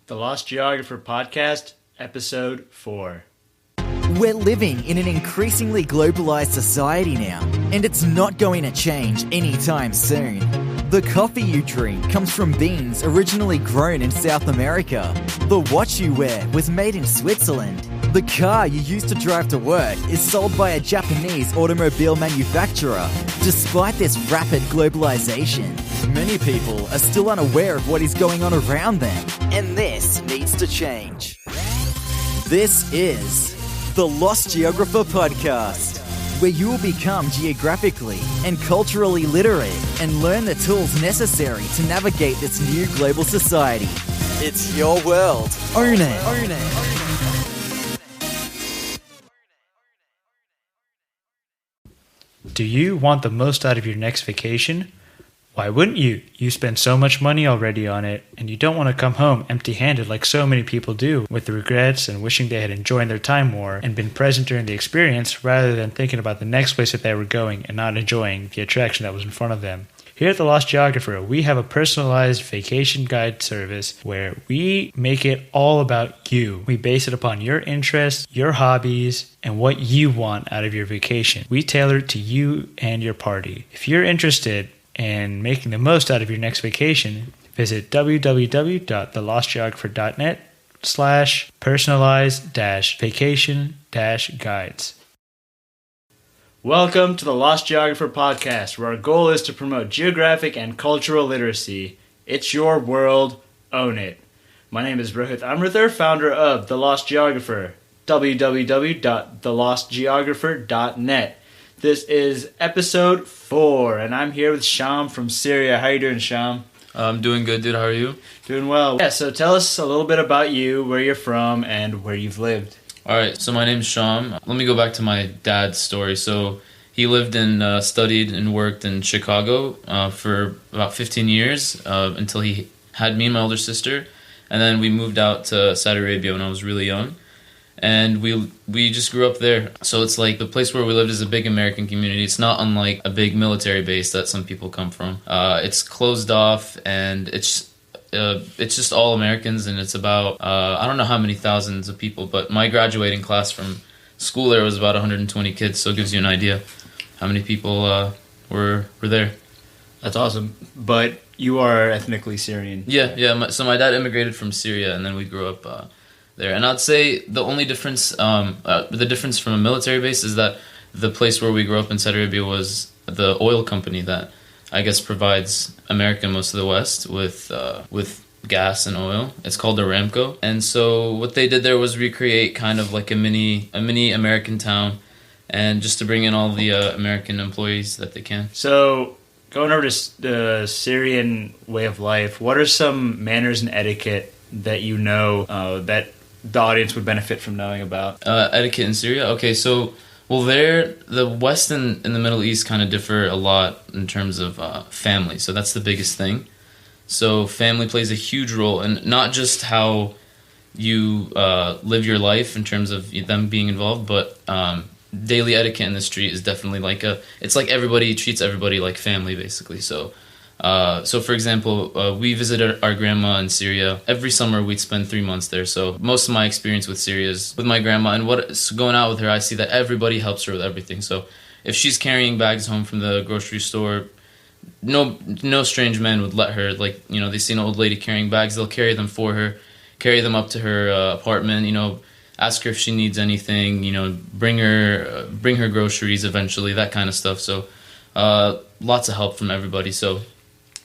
The Lost Geographer Podcast, Episode 4. We're living in an increasingly globalized society now, and it's not going to change anytime soon. The coffee you drink comes from beans originally grown in South America. The watch you wear was made in Switzerland. The car you use to drive to work is sold by a Japanese automobile manufacturer. Despite this rapid globalization, many people are still unaware of what is going on around them, and this needs to change. This is the Lost Geographer Podcast, where you will become geographically and culturally literate and learn the tools necessary to navigate this new global society. It's your world. Own it. Own it. Do you want the most out of your next vacation? Why wouldn't you? You spend so much money already on it, and you don't want to come home empty-handed like so many people do, with regrets and wishing they had enjoyed their time more and been present during the experience rather than thinking about the next place that they were going and not enjoying the attraction that was in front of them. Here at The Lost Geographer, we have a personalized vacation guide service where we make it all about you. We base it upon your interests, your hobbies, and what you want out of your vacation. We tailor it to you and your party. If you're interested in making the most out of your next vacation, visit www.thelostgeographer.net/personalized-vacation-guides. Welcome to the Lost Geographer Podcast, where our goal is to promote geographic and cultural literacy. It's your world, own it. My name is Rohit Amrithar, founder of The Lost Geographer, www.thelostgeographer.net. This is episode 4, and I'm here with Sham from Syria. How you doing, Sham? I'm doing good, dude. How are you? Doing well. Yeah, so tell us a little bit about you, where you're from, and where you've lived. All right, so my name's Sham. Let me go back to my dad's story. So he lived and studied and worked in Chicago for about 15 years until he had me and my older sister. And then we moved out to Saudi Arabia when I was really young. And we just grew up there. So it's like the place where we lived is a big American community. It's not unlike a big military base that some people come from. It's closed off, and it's just all Americans, and it's about, I don't know how many thousands of people, but my graduating class from school there was about 120 kids, so it gives you an idea how many people were there. That's awesome. But you are ethnically Syrian. Yeah. So my dad immigrated from Syria, and then we grew up there. And I'd say the only difference, the difference from a military base is that the place where we grew up in Saudi Arabia was the oil company that I guess provides America and most of the West with gas and oil. It's called Aramco. And so what they did there was recreate kind of like a mini American town, and just to bring in all the American employees that they can. So going over to the Syrian way of life, what are some manners and etiquette that you know that the audience would benefit from knowing about? Etiquette in Syria? Okay, so the West and the Middle East kind of differ a lot in terms of family. So that's the biggest thing. So family plays a huge role, and not just how you live your life in terms of them being involved, but daily etiquette in the street is definitely it's like everybody treats everybody like family, basically. So for example, we visited our grandma in Syria. Every summer we'd spend 3 months there. So most of my experience with Syria is with my grandma, and going out with her, I see that everybody helps her with everything. So if she's carrying bags home from the grocery store, no strange man would let her, they see an old lady carrying bags, they'll carry them for her, carry them up to her apartment, ask her if she needs anything, bring her groceries eventually, that kind of stuff. So lots of help from everybody. So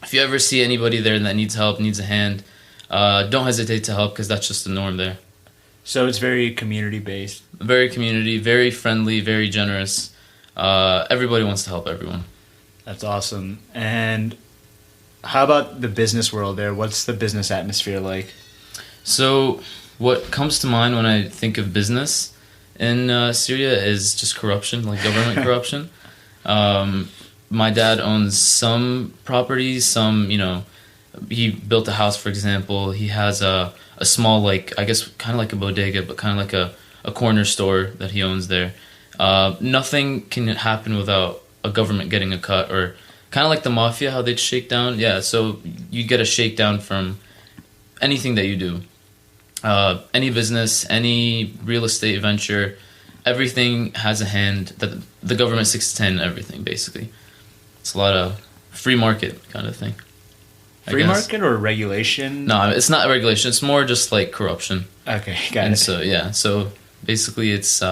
if you ever see anybody there that needs help, needs a hand, don't hesitate to help, because that's just the norm there. So it's very community-based. Very community, very friendly, very generous. Everybody wants to help everyone. That's awesome. And how about the business world there? What's the business atmosphere like? So what comes to mind when I think of business in Syria is just corruption, like government corruption. My dad owns some properties, he built a house, for example. He has a small, I guess, kind of like a bodega, but kind of like a corner store that he owns there. Nothing can happen without a government getting a cut, or kind of like the mafia, how they'd shake down. Yeah, so you get a shakedown from anything that you do. Any business, any real estate venture, everything has a hand that the government 6 to 10 everything basically. It's a lot of free market kind of thing. Free market or regulation? No, it's not regulation. It's more just like corruption. Okay, got And it. so yeah, so basically it's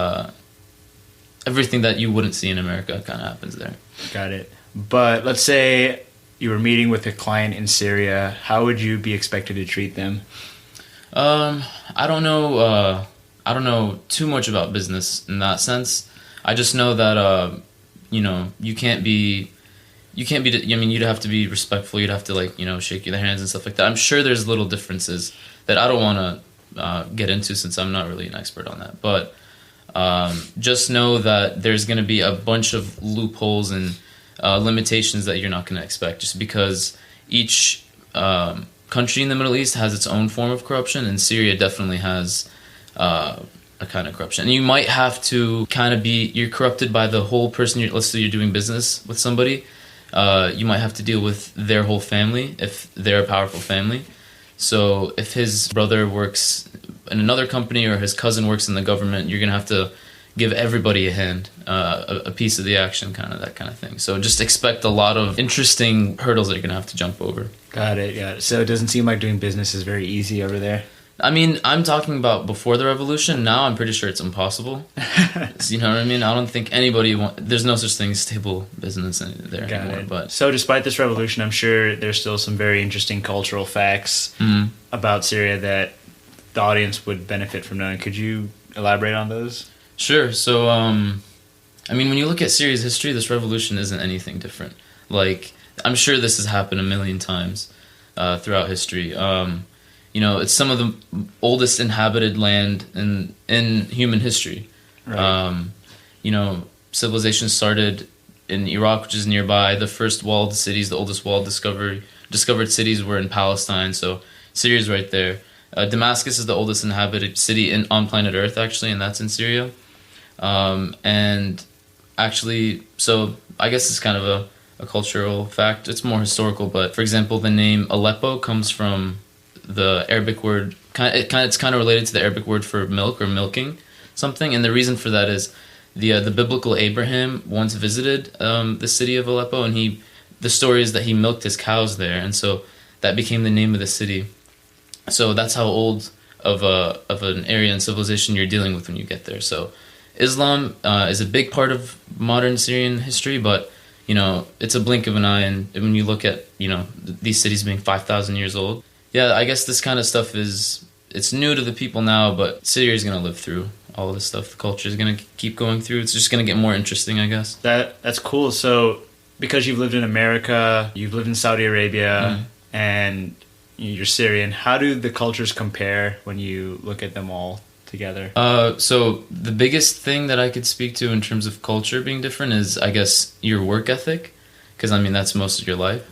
everything that you wouldn't see in America kind of happens there. Got it. But let's say you were meeting with a client in Syria. How would you be expected to treat them? I don't know. I don't know too much about business in that sense. I just know that you can't be. I mean, you'd have to be respectful. You'd have to shake their hands and stuff like that. I'm sure there's little differences that I don't want to get into since I'm not really an expert on that. But just know that there's going to be a bunch of loopholes and limitations that you're not going to expect, just because each country in the Middle East has its own form of corruption, and Syria definitely has a kind of corruption. And you might have to kind of you're corrupted by the whole person. Let's say you're doing business with somebody. You might have to deal with their whole family if they're a powerful family. So if his brother works in another company or his cousin works in the government, you're going to have to give everybody a hand, a piece of the action, kind of that kind of thing. So just expect a lot of interesting hurdles that you're going to have to jump over. Got it. So it doesn't seem like doing business is very easy over there. I mean, I'm talking about before the revolution. Now I'm pretty sure it's impossible. You know what I mean? I don't think there's no such thing as stable business there anymore. But so despite this revolution, I'm sure there's still some very interesting cultural facts about Syria that the audience would benefit from knowing. Could you elaborate on those? Sure. So, I mean, when you look at Syria's history, this revolution isn't anything different. Like, I'm sure this has happened a million times throughout history. It's some of the oldest inhabited land in human history. Right. Civilization started in Iraq, which is nearby. The first walled cities, the oldest walled discovered cities were in Palestine, so Syria's right there. Damascus is the oldest inhabited city on planet Earth, actually, and that's in Syria. And actually, so I guess it's kind of a cultural fact. It's more historical, but for example, the name Aleppo comes from the Arabic word. It's kind of related to the Arabic word for milk or milking something, and the reason for that is the biblical Abraham once visited the city of Aleppo, and the story is that he milked his cows there, and so that became the name of the city. So that's how old of an area and civilization you're dealing with when you get there. So Islam is a big part of modern Syrian history, but it's a blink of an eye. And when you look at these cities being 5,000 years old, yeah, I guess this kind of stuff it's new to the people now, but Syria is going to live through all of this stuff. The culture is going to keep going through. It's just going to get more interesting, I guess. That's cool. So because you've lived in America, you've lived in Saudi Arabia, and you're Syrian, how do the cultures compare when you look at them all together? So the biggest thing that I could speak to in terms of culture being different is, I guess, your work ethic, because I mean that's most of your life.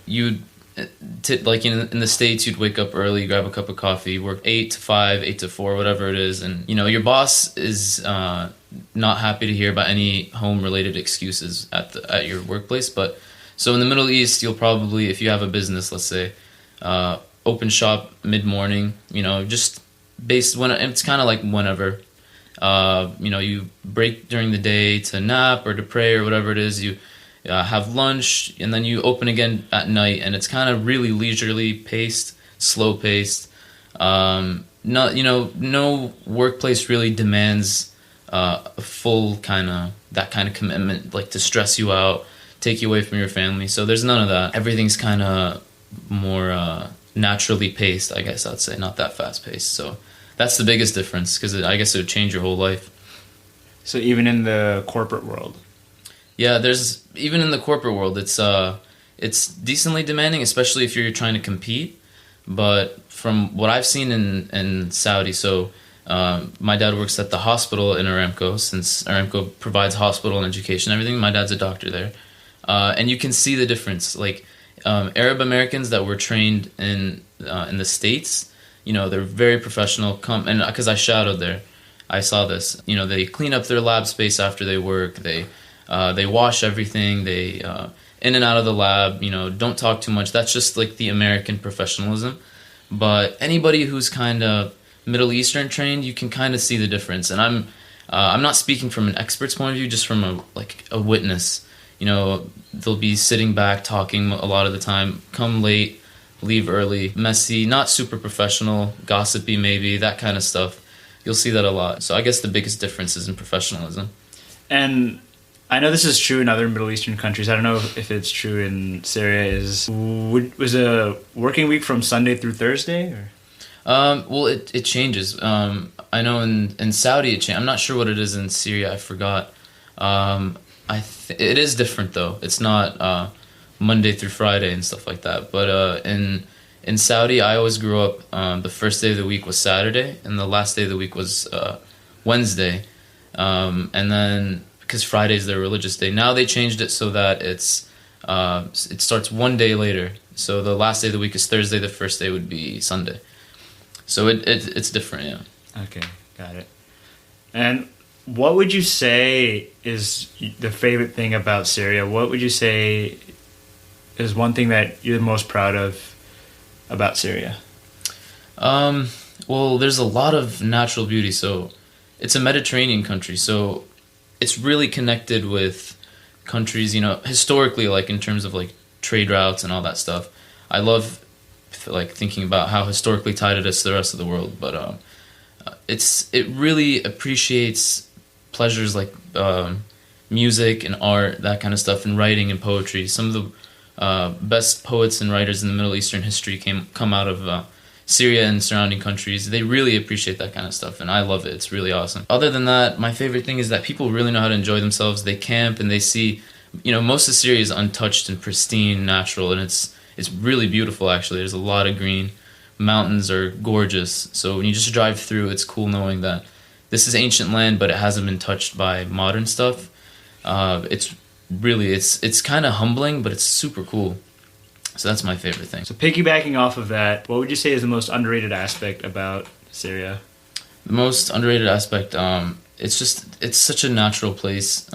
Like in the States, you'd wake up early, grab a cup of coffee, work 8 to 5, 8 to 4, whatever it is, and your boss is not happy to hear about any home-related excuses at your workplace. But so in the Middle East, you'll probably, if you have a business, let's say, open shop mid-morning, just based when it's kind of like whenever, you break during the day to nap or to pray or whatever it is, you have lunch, and then you open again at night, and it's kind of really leisurely paced, slow paced. No workplace really demands a full that kind of commitment, like to stress you out, take you away from your family. So there's none of that. Everything's kind of more naturally paced, I guess I'd say, not that fast paced. So that's the biggest difference, because I guess it would change your whole life. So even in the corporate world? Yeah, even in the corporate world, it's decently demanding, especially if you're trying to compete. But from what I've seen in Saudi, so my dad works at the hospital in Aramco, since Aramco provides hospital and education and everything. My dad's a doctor there. And you can see the difference. Like Arab Americans that were trained in the States, they're very professional. And because I shadowed there, I saw this. They clean up their lab space after they work. They wash everything. They in and out of the lab. Don't talk too much. That's just like the American professionalism. But anybody who's kind of Middle Eastern trained, you can kind of see the difference. And I'm not speaking from an expert's point of view, just from a witness. You know, they'll be sitting back talking a lot of the time, come late, leave early, messy, not super professional, gossipy maybe, that kind of stuff. You'll see that a lot. So I guess the biggest difference is in professionalism. And I know this is true in other Middle Eastern countries. I don't know if it's true in Syria. Was a working week from Sunday through Thursday? Or? Well, it changes. I know in Saudi it changed. I'm not sure what it is in Syria. I forgot. It is different though. It's not Monday through Friday and stuff like that. But in Saudi, I always grew up. The first day of the week was Saturday, and the last day of the week was Wednesday. And then because Friday is their religious day, now they changed it so that it starts one day later. So the last day of the week is Thursday. The first day would be Sunday. So it's different, yeah. Okay, got it. And what would you say is the favorite thing about Syria? What would you say is one thing that you're most proud of about Syria? Well, there's a lot of natural beauty. So it's a Mediterranean country, so it's really connected with countries, you know, historically, like in terms of like trade routes and all that stuff. I love like thinking about how historically tied it is to the rest of the world, but it really appreciates pleasures like music and art, that kind of stuff, and writing and poetry. Some of the best poets and writers in the Middle Eastern history come out of Syria and surrounding countries. They really appreciate that kind of stuff, and I love it. It's really awesome. Other than that, my favorite thing is that people really know how to enjoy themselves. They camp and they see, you know, most of Syria is untouched and pristine, natural, and it's really beautiful actually. There's a lot of green. Mountains are gorgeous. So when you just drive through, it's cool knowing that this is ancient land, but it hasn't been touched by modern stuff. It's kind of humbling, but it's super cool. So that's my favorite thing. So piggybacking off of that, what would you say is the most underrated aspect about Syria? The most underrated aspect, it's such a natural place.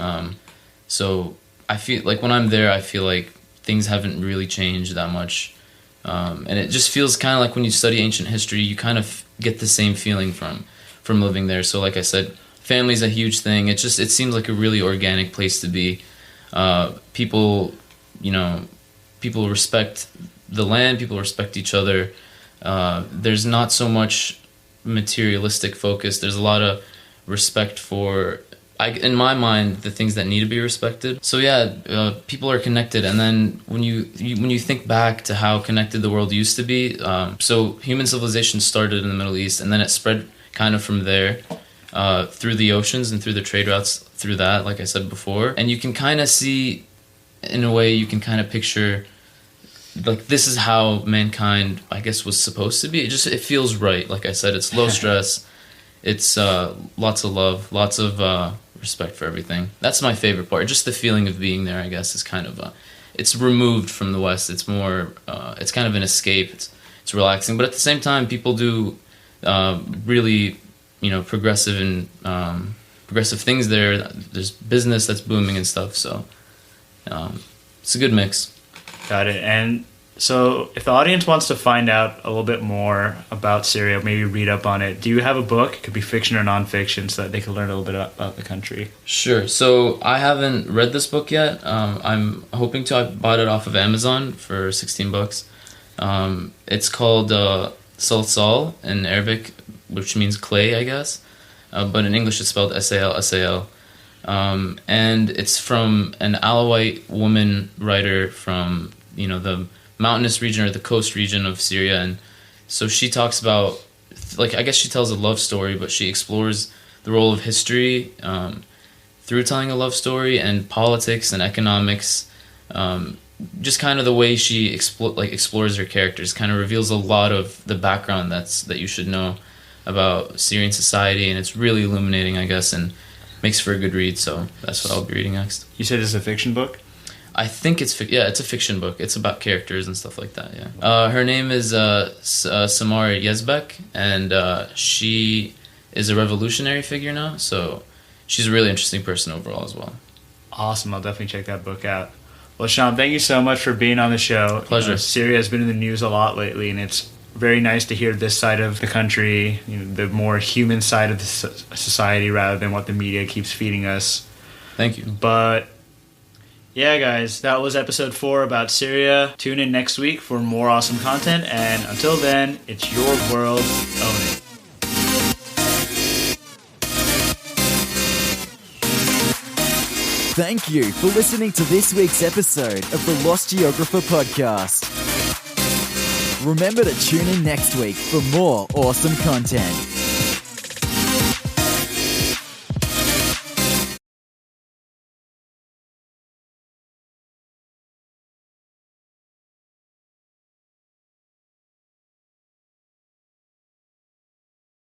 So I feel like when I'm there, I feel like things haven't really changed that much. And it just feels kind of like when you study ancient history, you kind of get the same feeling from living there. So like I said, family's a huge thing. It seems like a really organic place to be. People respect the land, people respect each other. There's not so much materialistic focus. There's a lot of respect for, in my mind, the things that need to be respected. So yeah, people are connected. And then when you think back to how connected the world used to be, so human civilization started in the Middle East, and then it spread kind of from there through the oceans and through the trade routes through that, like I said before. And you can kind of see, in a way, you can kind of picture, like, this is how mankind, I guess, was supposed to be. It feels right. Like I said, it's low stress. It's lots of love, lots of respect for everything. That's my favorite part. Just the feeling of being there, I guess, is kind of it's removed from the West. It's more, it's kind of an escape. It's relaxing, but at the same time, people do really, progressive and progressive things there. There's business that's booming and stuff. So it's a good mix. Got it. And so if the audience wants to find out a little bit more about Syria, maybe read up on it, do you have a book? It could be fiction or nonfiction, so that they can learn a little bit about the country. Sure. So I haven't read this book yet. I'm hoping to. I bought it off of Amazon for $16. It's called Salsal in Arabic, which means clay, I guess. But in English it's spelled S-A-L. And it's from an Alawite woman writer from, the mountainous region or the coast region of Syria. And so she talks about, I guess she tells a love story, but she explores the role of history through telling a love story, and politics and economics. Just kind of the way she explores her characters kind of reveals a lot of the background that you should know about Syrian society, and it's really illuminating, I guess, and makes for a good read. So that's what I'll be reading next. You said it's a fiction book? I think it's a fiction book. It's about characters and stuff like that. Yeah. Her name is Samar Yezbek, and she is a revolutionary figure now. So she's a really interesting person overall as well. Awesome! I'll definitely check that book out. Well, Sean, thank you so much for being on the show. Pleasure. Syria has been in the news a lot lately, and it's very nice to hear this side of the country, the more human side of the society rather than what the media keeps feeding us. Thank you. But yeah, guys, that was episode 4 about Syria. Tune in next week for more awesome content, and until then, it's your world, own it. Thank you for listening to this week's episode of the Lost Geographer podcast. Remember to tune in next week for more awesome content.